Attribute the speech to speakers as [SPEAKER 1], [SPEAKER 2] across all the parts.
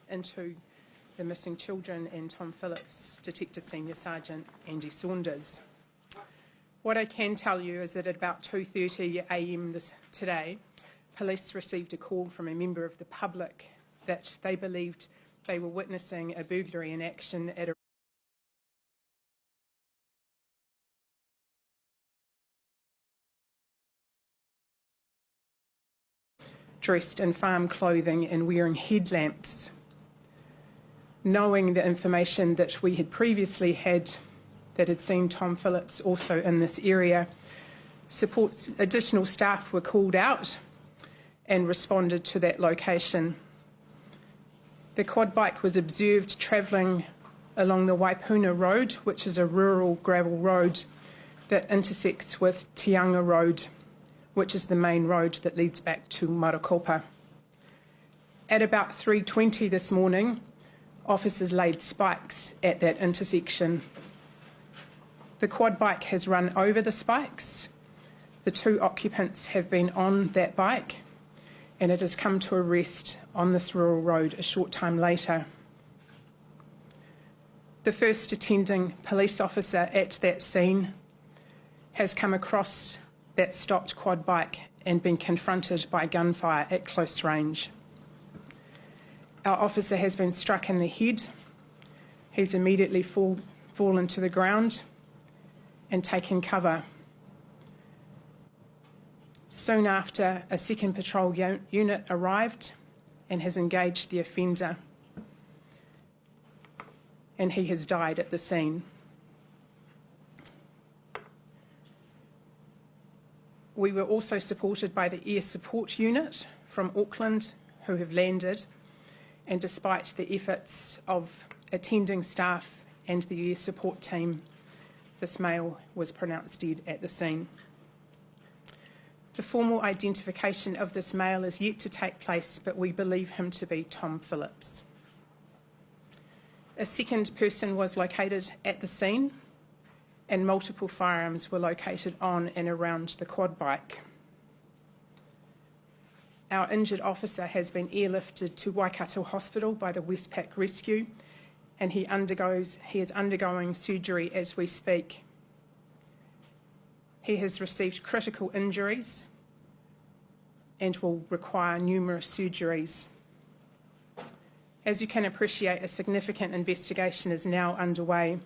[SPEAKER 1] into the missing children and Tom Phillips, Detective Senior Sergeant Andy Saunders. What I can tell you is that at about 2:30 a.m. today, police received a call from a member of the public that they believed they were witnessing a burglary in action at a dressed in farm clothing and wearing headlamps. Knowing the information that we had previously had that had seen Tom Phillips also in this area, additional staff were called out and responded to that location. The quad bike was observed travelling along the Waipuna Road, which is a rural gravel road that intersects with Tianga Road, which is the main road that leads back to Marakopa. At about 3:20 this morning, officers laid spikes at that intersection. The quad bike has run over the spikes. The two occupants have been on that bike, and it has come to a rest on this rural road a short time later. The first attending police officer at that scene has come across that stopped quad bike and been confronted by gunfire at close range. Our officer has been struck in the head. He's immediately fallen to the ground and taken cover. Soon after, a second patrol unit arrived and has engaged the offender, and he has died at the scene. We were also supported by the Air Support Unit from Auckland, who have landed, and despite the efforts of attending staff and the Air Support team, this male was pronounced dead at the scene. The formal identification of this male is yet to take place, but we believe him to be Tom Phillips. A second person was located at the scene, and multiple firearms were located on and around the quad bike. Our injured officer has been airlifted to Waikato Hospital by the Westpac Rescue, and he is undergoing surgery as we speak. He has received critical injuries and will require numerous surgeries. As you can appreciate, a significant investigation is now underway,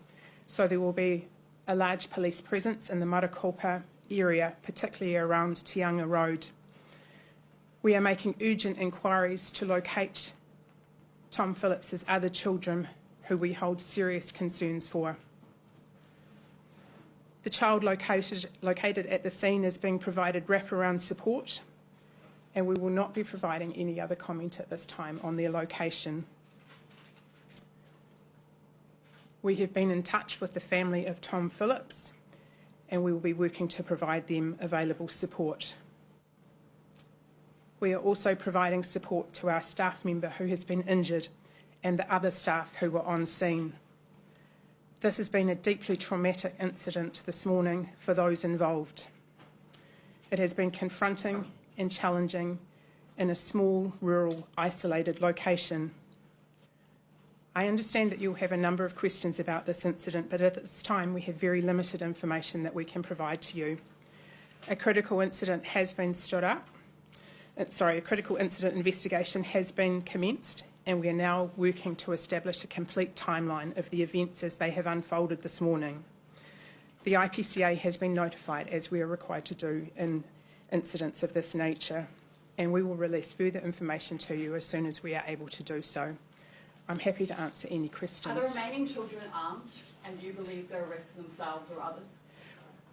[SPEAKER 1] so there will be a large police presence in the Marakopa area, particularly around Tianga Road. We are making urgent inquiries to locate Tom Phillips's other children who we hold serious concerns for. The child located at the scene is being provided wraparound support, and we will not be providing any other comment at this time on their location. We have been in touch with the family of Tom Phillips, and we will be working to provide them available support. We are also providing support to our staff member who has been injured and the other staff who were on scene. This has been a deeply traumatic incident this morning for those involved. It has been confronting and challenging in a small, rural, isolated location. I understand that you'll have a number of questions about this incident, but at this time we have very limited information that we can provide to you. A critical incident has been a critical incident investigation has been commenced, and we are now working to establish a complete timeline of the events as they have unfolded this morning. The IPCA has been notified, as we are required to do in incidents of this nature, and we will release further information to you as soon as we are able to do so. I'm happy to answer any questions.
[SPEAKER 2] Are the remaining children armed, and do you believe they're risking themselves or others?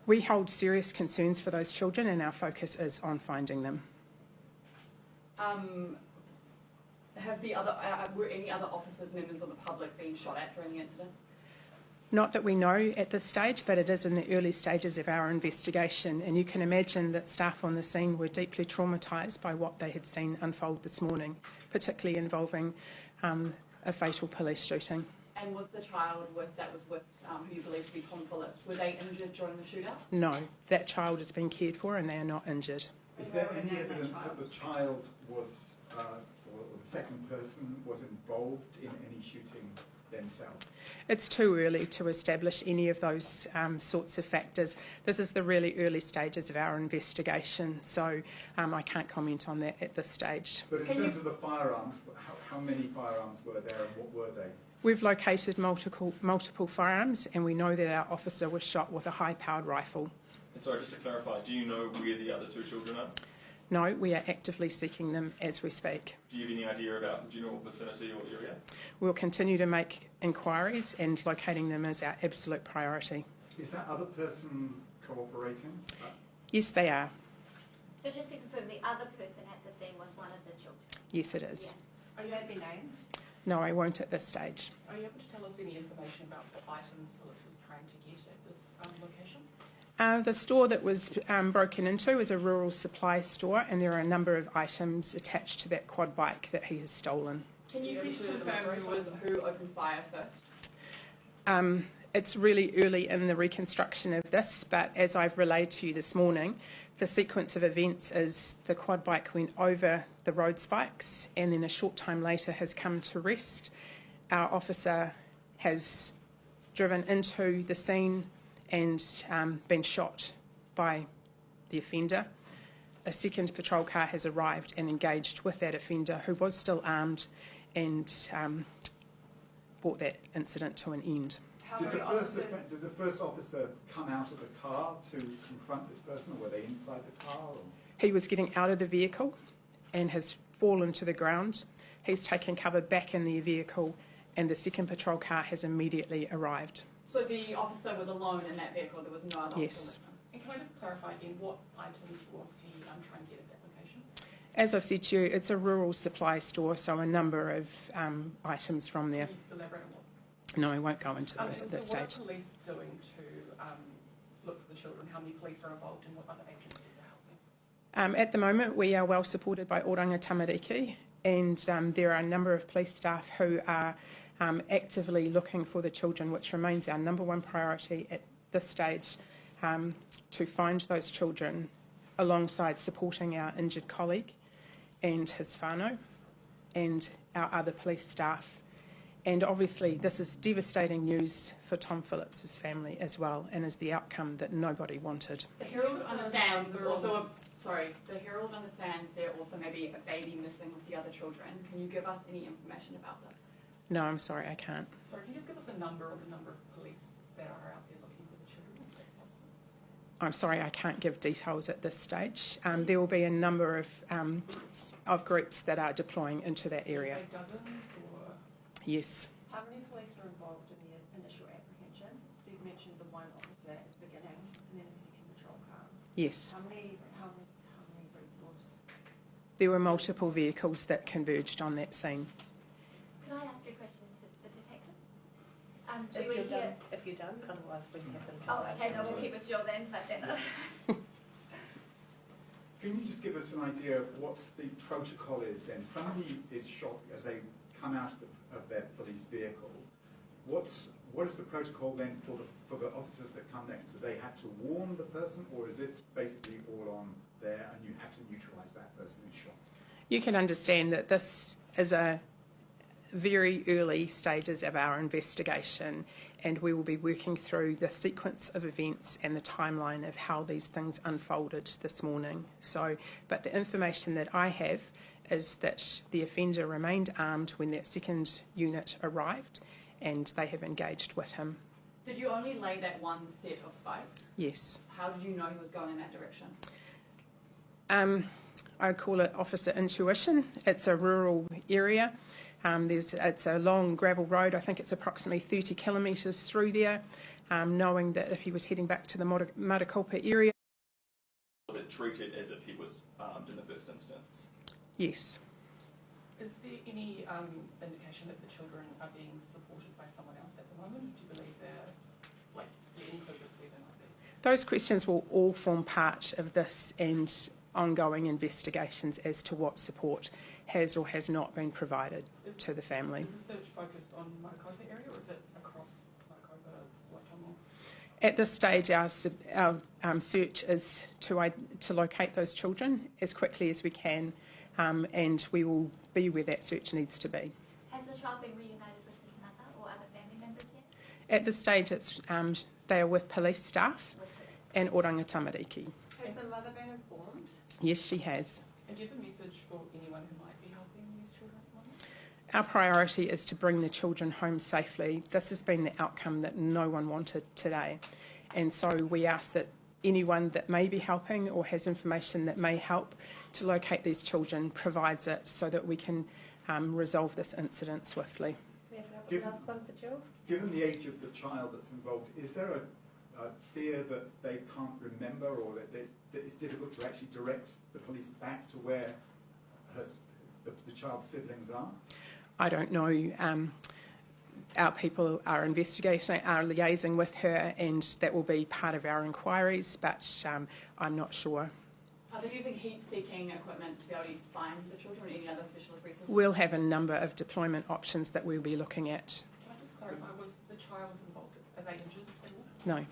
[SPEAKER 1] We hold serious concerns for those children, and our focus is on finding them.
[SPEAKER 2] Were any other officers, members of the public, being shot at during the incident?
[SPEAKER 1] Not that we know at this stage, but it is in the early stages of our investigation, and you can imagine that staff on the scene were deeply traumatised by what they had seen unfold this morning, particularly involving a fatal police shooting.
[SPEAKER 2] And was the child who you believe to be Tom Phillips, were they injured during the shootout?
[SPEAKER 1] No, that child has been cared for and they are not injured.
[SPEAKER 3] Is there any evidence that the child was, or the second person was involved in any shooting themselves?
[SPEAKER 1] It's too early to establish any of those sorts of factors. This is the really early stages of our investigation, so I can't comment on that at this stage.
[SPEAKER 3] But in terms of the firearms, how many firearms were there and what were they?
[SPEAKER 1] We've located multiple firearms, and we know that our officer was shot with a high-powered rifle.
[SPEAKER 4] And sorry, just to clarify, do you know where the other two children are?
[SPEAKER 1] No, we are actively seeking them as we speak.
[SPEAKER 4] Do you have any idea about the general vicinity or area?
[SPEAKER 1] We'll continue to make inquiries, and locating them is our absolute priority.
[SPEAKER 3] Is that other person cooperating?
[SPEAKER 1] Yes, they are.
[SPEAKER 5] So just to confirm, the other person at the scene was one of the children?
[SPEAKER 1] Yes, it is.
[SPEAKER 5] Yeah.
[SPEAKER 6] Are you able to be named?
[SPEAKER 1] No, I won't at this stage.
[SPEAKER 6] Are you able to tell us any information about what items Phillips was trying to get at this location?
[SPEAKER 1] The store that was broken into is a rural supply store, and there are a number of items attached to that quad bike that he has stolen.
[SPEAKER 2] Can you please confirm who opened fire first?
[SPEAKER 1] It's really early in the reconstruction of this, but as I've relayed to you this morning, the sequence of events is the quad bike went over the road spikes and then a short time later has come to rest. Our officer has driven into the scene and been shot by the offender. A second patrol car has arrived and engaged with that offender, who was still armed, and brought that incident to an end.
[SPEAKER 3] Did the first officer come out of the car to confront this person, or were they inside the car? Or?
[SPEAKER 1] He was getting out of the vehicle and has fallen to the ground. He's taken cover back in the vehicle, and the second patrol car has immediately arrived.
[SPEAKER 2] So the officer was alone in that vehicle, there was no other
[SPEAKER 1] Yes.
[SPEAKER 2] officer with him?
[SPEAKER 6] And can I just clarify again, what items was he trying to get at that location?
[SPEAKER 1] As I've said to you, it's a rural supply store, so a number of items from there.
[SPEAKER 6] Can you elaborate on what?
[SPEAKER 1] No, I won't go into those at this
[SPEAKER 6] so what
[SPEAKER 1] stage.
[SPEAKER 6] are police doing to look for the children? How many police are involved and what other agencies are helping?
[SPEAKER 1] At the moment, we are well supported by Oranga Tamariki, and there are a number of police staff who are actively looking for the children, which remains our number one priority at this stage, to find those children alongside supporting our injured colleague and his whānau and our other police staff. And obviously this is devastating news for Tom Phillips' family as well, and is the outcome that nobody wanted.
[SPEAKER 2] The Herald understands there's also the Herald understands there also may be a baby missing with the other children. Can you give us any information about this?
[SPEAKER 1] No, I'm sorry, I can't.
[SPEAKER 6] Sorry, can you just give us a number or the number of police that are out there looking for the children, if that's possible?
[SPEAKER 1] I'm sorry, I can't give details at this stage. There will be a number of groups that are deploying into that area.
[SPEAKER 6] Did you say dozens or?
[SPEAKER 1] Yes.
[SPEAKER 7] How many police were involved in the initial apprehension? Steve mentioned the one officer at the beginning and then a second patrol car.
[SPEAKER 1] Yes.
[SPEAKER 7] How many resources?
[SPEAKER 1] There were multiple vehicles that converged on that scene.
[SPEAKER 5] Can I ask a question to the detective?
[SPEAKER 7] If you're done, otherwise we can have them.
[SPEAKER 5] Oh, okay, no, we'll keep it Jill then, but then.
[SPEAKER 3] Can you just give us an idea of what the protocol is then? Somebody is shot as they come out of their police vehicle. What is the protocol then for the officers that come next? Do they have to warn the person, or is it basically all on there and you have to neutralise that person who's shot?
[SPEAKER 1] You can understand that this is a very early stages of our investigation, and we will be working through the sequence of events and the timeline of how these things unfolded this morning. But the information that I have is that the offender remained armed when that second unit arrived, and they have engaged with him.
[SPEAKER 2] Did you only lay that one set of spikes?
[SPEAKER 1] Yes.
[SPEAKER 2] How did you know he was going in that direction?
[SPEAKER 1] I call it officer intuition. It's a rural area. It's a long gravel road. I think it's approximately 30 kilometres through there, knowing that if he was heading back to the Matakulpa area.
[SPEAKER 4] Was it treated as if he was armed in the first instance?
[SPEAKER 1] Yes.
[SPEAKER 6] Is there any indication that the children are being supported by someone else at the moment? Do you believe they're getting closer to where they might be?
[SPEAKER 1] Those questions will all form part of this and ongoing investigations as to what support has or has not been provided to the family.
[SPEAKER 6] Is the search focused on Matakulpa area, or is it across Matakulpa, Waitangi?
[SPEAKER 1] At this stage, our search is to locate those children as quickly as we can, and we will be where that search needs to be.
[SPEAKER 5] Has the child been reunited with his mother or other family members yet?
[SPEAKER 1] At this stage, they are with police staff and Oranga Tamariki.
[SPEAKER 7] Has the mother been informed?
[SPEAKER 1] Yes, she has.
[SPEAKER 6] And do you have a message for anyone who might be helping these children at the moment?
[SPEAKER 1] Our priority is to bring the children home safely. This has been the outcome that no one wanted today. And so we ask that anyone that may be helping or has information that may help to locate these children provides it so that we can resolve this incident swiftly.
[SPEAKER 7] We have
[SPEAKER 3] Given-
[SPEAKER 7] last one for Jill.
[SPEAKER 3] Given the age of the child that's involved, is there a fear that they can't remember or that it's difficult to actually direct the police back to where the child's siblings are?
[SPEAKER 1] I don't know. Our people are investigating, are liaising with her, and that will be part of our inquiries, but I'm not sure.
[SPEAKER 2] Are they using heat-seeking equipment to be able to find the children or any other specialist resources?
[SPEAKER 1] We'll have a number of deployment options that we'll be looking at.
[SPEAKER 6] Can I just clarify, was the child involved? Are they injured at all?
[SPEAKER 1] No.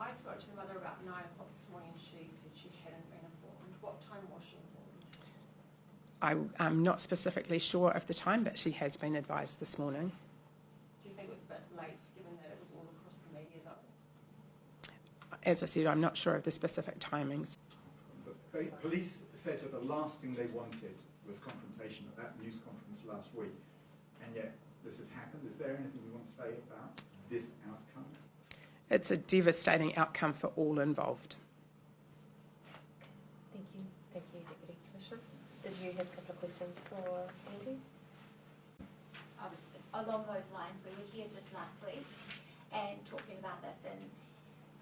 [SPEAKER 7] I spoke to the mother about 9 o'clock this morning and she said she hadn't been informed. What time was she informed?
[SPEAKER 1] I'm not specifically sure of the time, but she has been advised this morning.
[SPEAKER 7] Do you think it was a bit late given that it was all across the media though?
[SPEAKER 1] As I said, I'm not sure of the specific timings.
[SPEAKER 3] But police said that the last thing they wanted was confrontation at that news conference last week, and yet this has happened. Is there anything you want to say about this outcome?
[SPEAKER 1] It's a devastating outcome for all involved.
[SPEAKER 8] Thank you, Deputy Commissioner. Did you have a couple of questions for Andy?
[SPEAKER 5] Along those lines, we were here just last week and talking about this, and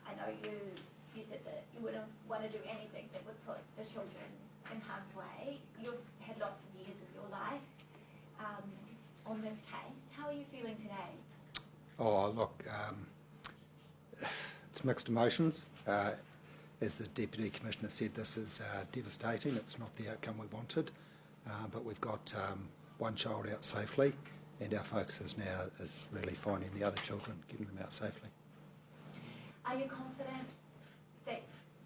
[SPEAKER 5] I know you said that you wouldn't want to do anything that would put the children in harm's way. You've had lots of years of your life on this case. How are you feeling today?
[SPEAKER 9] Oh, look, it's mixed emotions. As the Deputy Commissioner said, this is devastating. It's not the outcome we wanted, but we've got one child out safely, and our focus now is really finding the other children, getting them out safely.
[SPEAKER 5] Are you confident that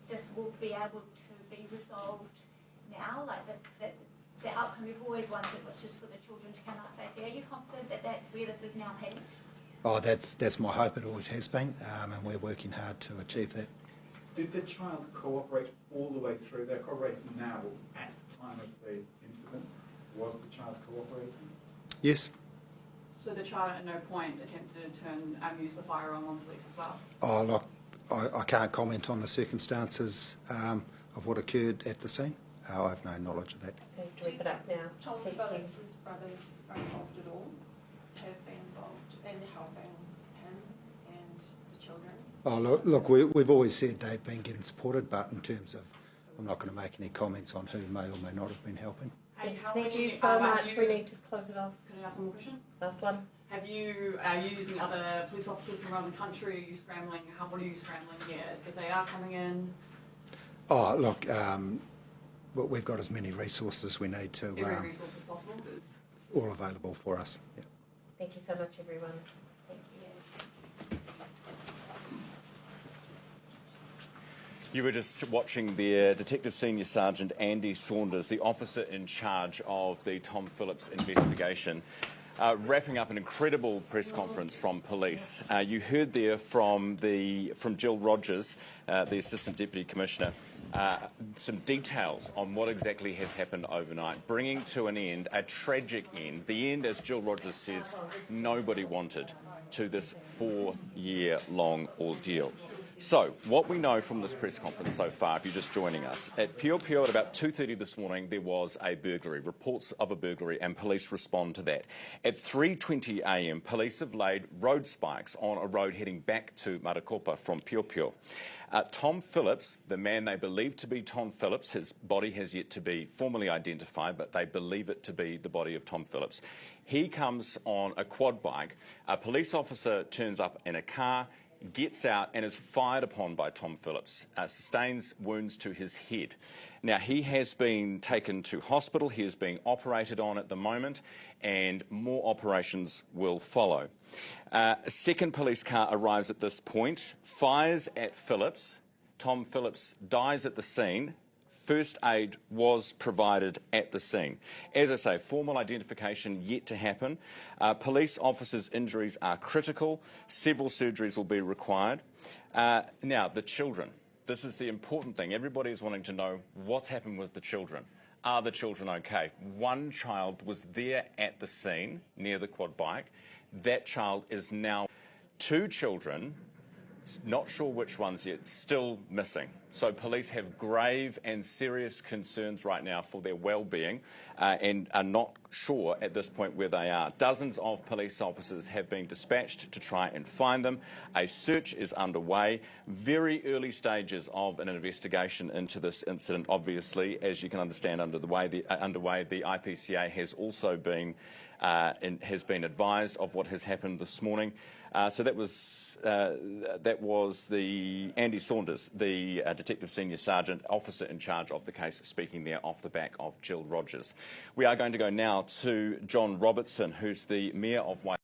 [SPEAKER 5] this will be able to be resolved now, like the outcome you've always wanted, which is for the children to come out safely? Are you confident that that's where this is now heading?
[SPEAKER 9] Oh, that's my hope. It always has been, and we're working hard to achieve that.
[SPEAKER 3] Did the child cooperate all the way through? They're cooperating now. At the time of the incident, was the child cooperating?
[SPEAKER 9] Yes.
[SPEAKER 2] So the child at no point attempted to use the firearm on police as well?
[SPEAKER 9] Oh, look, I can't comment on the circumstances of what occurred at the scene. I have no knowledge of that.
[SPEAKER 8] Okay, to wrap it up now.
[SPEAKER 7] Tom
[SPEAKER 8] Thank you.
[SPEAKER 7] Phillips' brothers are involved at all? Have been involved in helping him and the children?
[SPEAKER 9] Oh, look, we've always said they've been getting supported, but in terms of, I'm not going to make any comments on who may or may not have been helping.
[SPEAKER 8] Thank you so much. We need to close it off.
[SPEAKER 2] Can I ask one more question?
[SPEAKER 8] Last one.
[SPEAKER 2] Are you using other police officers from around the country? Are you scrambling? What are you scrambling here? Is SAR coming in?
[SPEAKER 9] Oh, look, we've got as many resources as we need to.
[SPEAKER 2] Every resource as possible?
[SPEAKER 9] All available for us. Yeah.
[SPEAKER 8] Thank you so much, everyone. Thank you.
[SPEAKER 10] You were just watching there Detective Senior Sergeant Andy Saunders, the officer in charge of the Tom Phillips investigation, wrapping up an incredible press conference from police. You heard there from Jill Rogers, the Assistant Deputy Commissioner, some details on what exactly has happened overnight, bringing to an end, a tragic end, the end, as Jill Rogers says, nobody wanted, to this 4-year-long ordeal. So, what we know from this press conference so far, if you're just joining us, at Pio Pio at about 2:30 this morning, there was a burglary, reports of a burglary, and police respond to that. At 3:20 a.m, police have laid road spikes on a road heading back to Marakopa from Pio Pio. Tom Phillips, the man they believe to be Tom Phillips, his body has yet to be formally identified, but they believe it to be the body of Tom Phillips. He comes on a quad bike. A police officer turns up in a car, gets out and is fired upon by Tom Phillips, sustains wounds to his head. Now, he has been taken to hospital. He is being operated on at the moment, and more operations will follow. A second police car arrives at this point, fires at Phillips. Tom Phillips dies at the scene. first aid was provided at the scene. As I say, formal identification yet to happen. Police officers' injuries are critical. Several surgeries will be required. Now, the children. This is the important thing. Everybody is wanting to know what's happened with the children. Are the children okay? One child was there at the scene near the quad bike. That child is now. 2 children, not sure which ones yet, still missing. So police have grave and serious concerns right now for their well-being and are not sure at this point where they are. Dozens of police officers have been dispatched to try and find them. A search is underway. Very early stages of an investigation into this incident, obviously. As you can understand, underway, the IPCA has also been advised of what has happened this morning. So that was the Andy Saunders, the Detective Senior Sergeant, officer in charge of the case, speaking there off the back of Jill Rogers. We are going to go now to John Robertson, who's the Mayor of Waikato.